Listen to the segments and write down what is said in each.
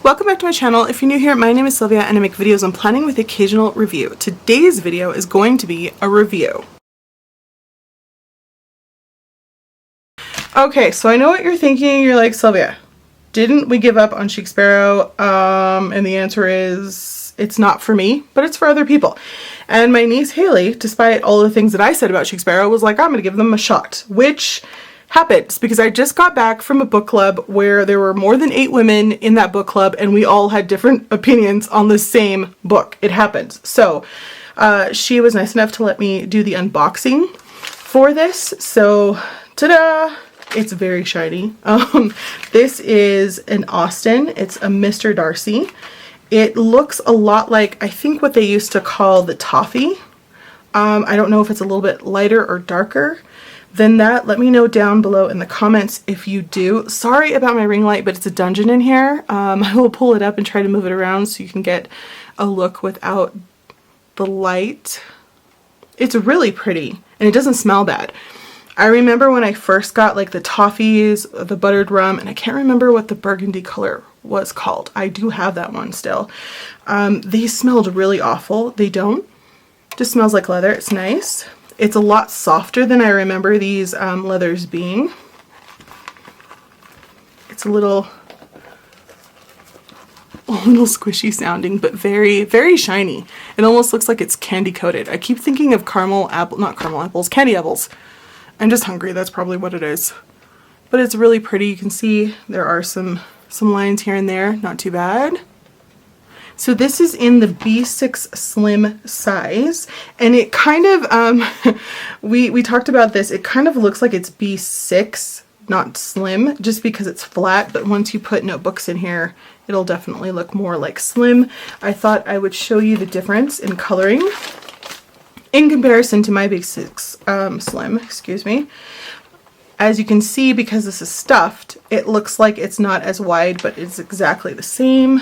welcome back to my channel. If you're new here, my name is Sylvia and I make videos on planning with occasional review. Today's video is going to be a review. Okay, so I know what you're thinking. You're like, Sylvia, didn't we give up on Chic Sparrow? And the answer is, it's not for me, but it's for other people. And my niece Haley, despite all the things that I said about Chic Sparrow, was like, I'm gonna give them a shot, which happens because I just got back from a book club where there were more than 8 women in that book club and we all had different opinions on the same book. It happens. So she was nice enough to let me do the unboxing for this. So ta-da! It's very shiny. This is an Austen. It's a Mr. Darcy. It looks a lot like, I think, what they used to call the toffee. I don't know if it's a little bit lighter or darker than that. Let me know down below in the comments if you do. Sorry about my ring light, but it's a dungeon in here. I will pull it up and try to move it around so you can get a look without the light. It's really pretty and it doesn't smell bad. I remember when I first got like the toffees, the buttered rum, and I can't remember what the burgundy color was called. I do have that one still. They smelled really awful. They don't. Just smells like leather. It's nice. It's a lot softer than I remember these leathers being. It's a little squishy sounding, but very, very shiny. It almost looks like it's candy coated. I keep thinking of candy apples. I'm just hungry. That's probably what it is. But it's really pretty. You can see there are some lines here and there. Not too bad. So this is in the B6 slim size, and it kind of, we talked about this, it kind of looks like it's B6, not slim, just because it's flat, but once you put notebooks in here, it'll definitely look more like slim. I thought I would show you the difference in coloring in comparison to my B6 slim, excuse me. As you can see, because this is stuffed, it looks like it's not as wide, but it's exactly the same.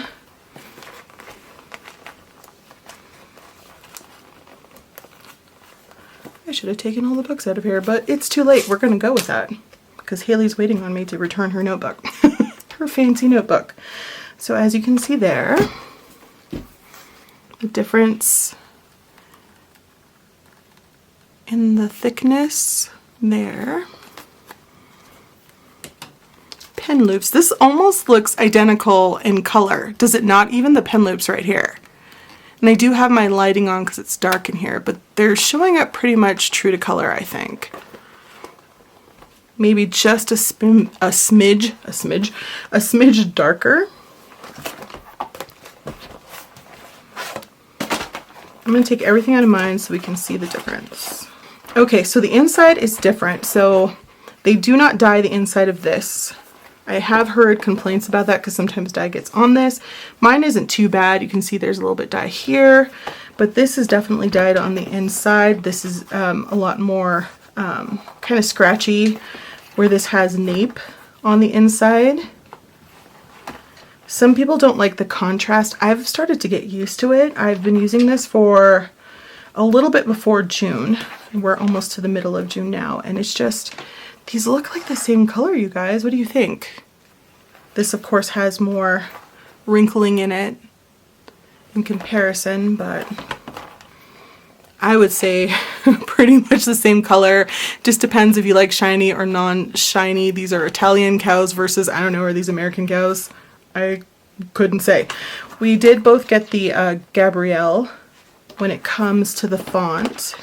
I should have taken all the books out of here, but it's too late. We're going to go with that because Haley's waiting on me to return her notebook, her fancy notebook. So as you can see there, the difference in the thickness there. Pen loops. This almost looks identical in color. Does it not? Even the pen loops right here. And I do have my lighting on because it's dark in here, but they're showing up pretty much true to color, I think. Maybe just a smidge darker. I'm going to take everything out of mine so we can see the difference. Okay, so the inside is different. So they do not dye the inside of this. I have heard complaints about that because sometimes dye gets on this. Mine isn't too bad. You can see there's a little bit dye here, but this is definitely dyed on the inside. This is a lot more kind of scratchy, where this has nape on the inside. Some people don't like the contrast. I've started to get used to it. I've been using this for a little bit before June. We're almost to the middle of June now, and it's just, these look like the same color, you guys. What do you think? This, of course, has more wrinkling in it in comparison, but I would say pretty much the same color. Just depends if you like shiny or non-shiny. These are Italian cows versus, I don't know, are these American cows? I couldn't say. We did both get the Gabrielle when it comes to the font.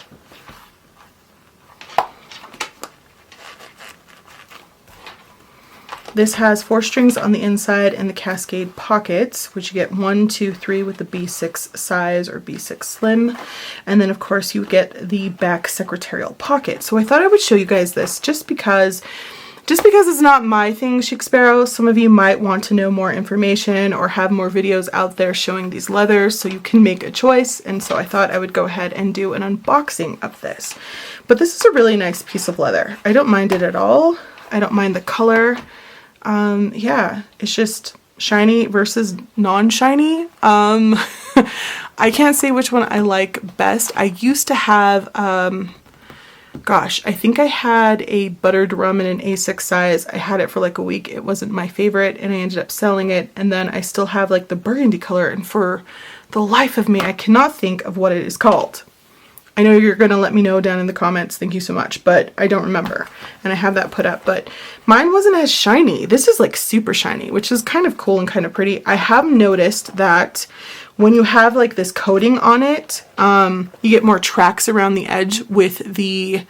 This has 4 strings on the inside and the cascade pockets, which you get 1, 2, 3 with the B6 size or B6 slim. And then of course you get the back secretarial pocket. So I thought I would show you guys this just because it's not my thing, Chic Sparrow. Some of you might want to know more information or have more videos out there showing these leathers so you can make a choice. And so I thought I would go ahead and do an unboxing of this. But this is a really nice piece of leather. I don't mind it at all. I don't mind the color. Yeah, it's just shiny versus non-shiny. I can't say which one I like best. I used to have Gosh, I think I had a buttered rum in an A6 size. I had it for like a week. It wasn't my favorite and I ended up selling it. And then I still have like the burgundy color, and for the life of me, I cannot think of what it is called. I know you're going to let me know down in the comments. Thank you so much, but I don't remember. And I have that put up, but mine wasn't as shiny. This is like super shiny, which is kind of cool and kind of pretty. I have noticed that when you have like this coating on it, you get more tracks around the edge with the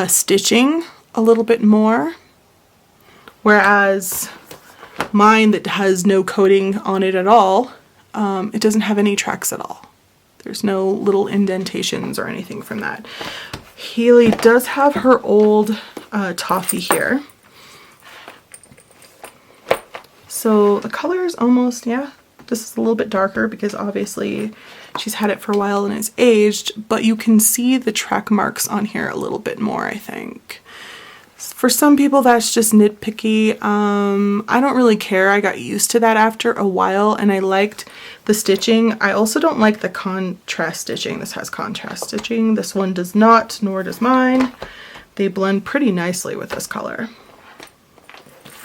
stitching a little bit more. Whereas mine that has no coating on it at all, it doesn't have any tracks at all. There's no little indentations or anything from that. Haley does have her old toffee here. So the color is almost, yeah, this is a little bit darker because obviously she's had it for a while and it's aged, but you can see the track marks on here a little bit more, I think. For some people that's just nitpicky. I don't really care. I got used to that after a while and I liked the stitching. I also don't like the contrast stitching. This has contrast stitching. This one does not, nor does mine. They blend pretty nicely with this color.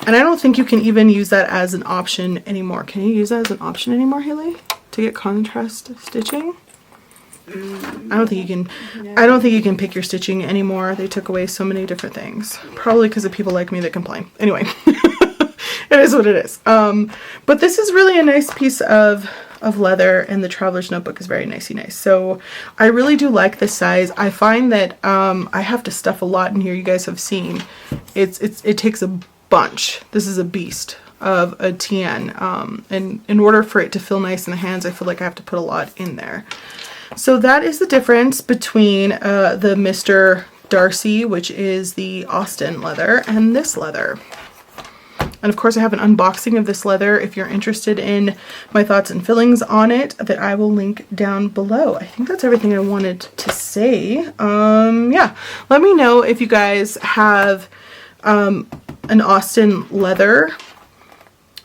And I don't think you can even use that as an option anymore. Can you use that as an option anymore, Haley? To get contrast stitching? I don't think you can. I don't think you can pick your stitching anymore. They took away so many different things. Probably because of people like me that complain. Anyway, it is what it is. But this is really a nice piece of leather, and the Traveler's Notebook is very nicey nice. So I really do like this size. I find that I have to stuff a lot in here. You guys have seen. It takes a bunch. This is a beast of a TN. And in order for it to feel nice in the hands, I feel like I have to put a lot in there. So that is the difference between the Mr. Darcy, which is the Austen leather, and this leather. And of course I have an unboxing of this leather if you're interested in my thoughts and feelings on it, that I will link down below. I think that's everything I wanted to say. Yeah, let me know if you guys have an Austen leather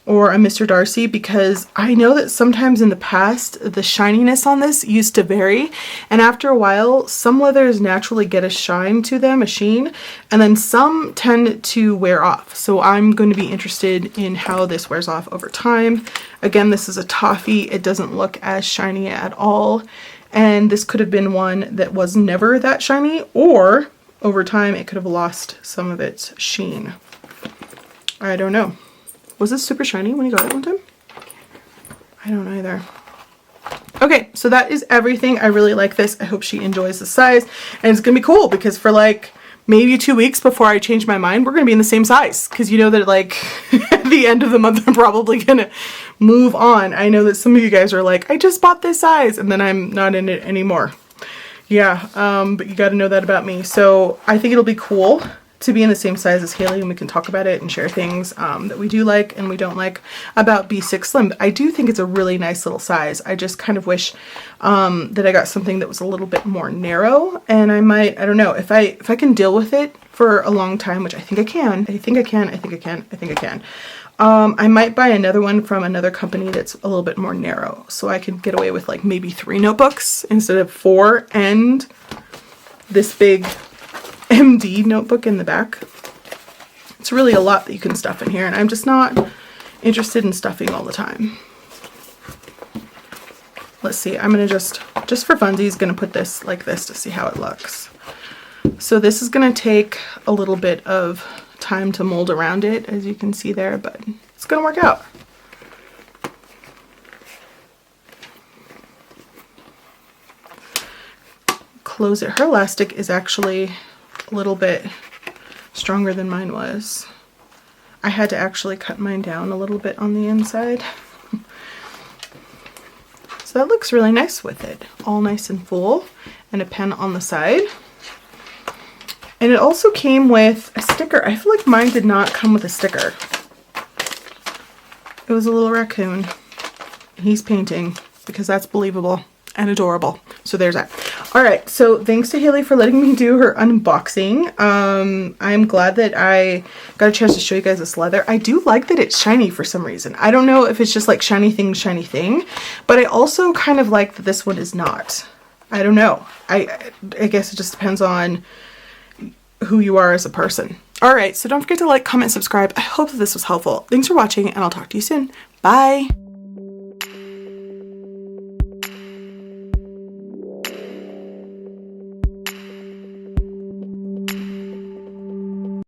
or a Mr. Darcy, because I know that sometimes in the past the shininess on this used to vary, and after a while some leathers naturally get a shine to them, a sheen, and then some tend to wear off. So I'm going to be interested in how this wears off over time. Again, this is a toffee. It doesn't look as shiny at all, and this could have been one that was never that shiny, or over time it could have lost some of its sheen. I don't know. Was this super shiny when you got it one time? I don't either. Okay, so that is everything. I really like this. I hope she enjoys the size. And it's going to be cool because for like maybe 2 weeks before I change my mind, we're going to be in the same size. Because you know that like at the end of the month, I'm probably going to move on. I know that some of you guys are like, I just bought this size and then I'm not in it anymore. Yeah, but you got to know that about me. So I think it'll be cool to be in the same size as Haley, and we can talk about it and share things that we do like and we don't like about B6 Slim. I do think it's a really nice little size. I just kind of wish that I got something that was a little bit more narrow, and I might, I don't know, if I can deal with it for a long time, which I think I can. I might buy another one from another company that's a little bit more narrow, so I can get away with like maybe 3 notebooks instead of 4 and this big MD notebook in the back. It's really a lot that you can stuff in here, and I'm just not interested in stuffing all the time. Let's see, I'm gonna just for funsies, gonna put this like this to see how it looks. So this is gonna take a little bit of time to mold around it, as you can see there, but it's gonna work out. Close it. Her elastic is actually a little bit stronger than mine was. I had to actually cut mine down a little bit on the inside. So that looks really nice with it. All nice and full, and a pen on the side. And it also came with a sticker. I feel like mine did not come with a sticker. It was a little raccoon. He's painting, because that's believable and adorable. So there's that. All right, so thanks to Haley for letting me do her unboxing. I'm glad that I got a chance to show you guys this leather. I do like that it's shiny for some reason. I don't know if it's just like shiny thing, but I also kind of like that this one is not. I don't know. I guess it just depends on who you are as a person. All right, so don't forget to like, comment, subscribe. I hope that this was helpful. Thanks for watching, and I'll talk to you soon. Bye.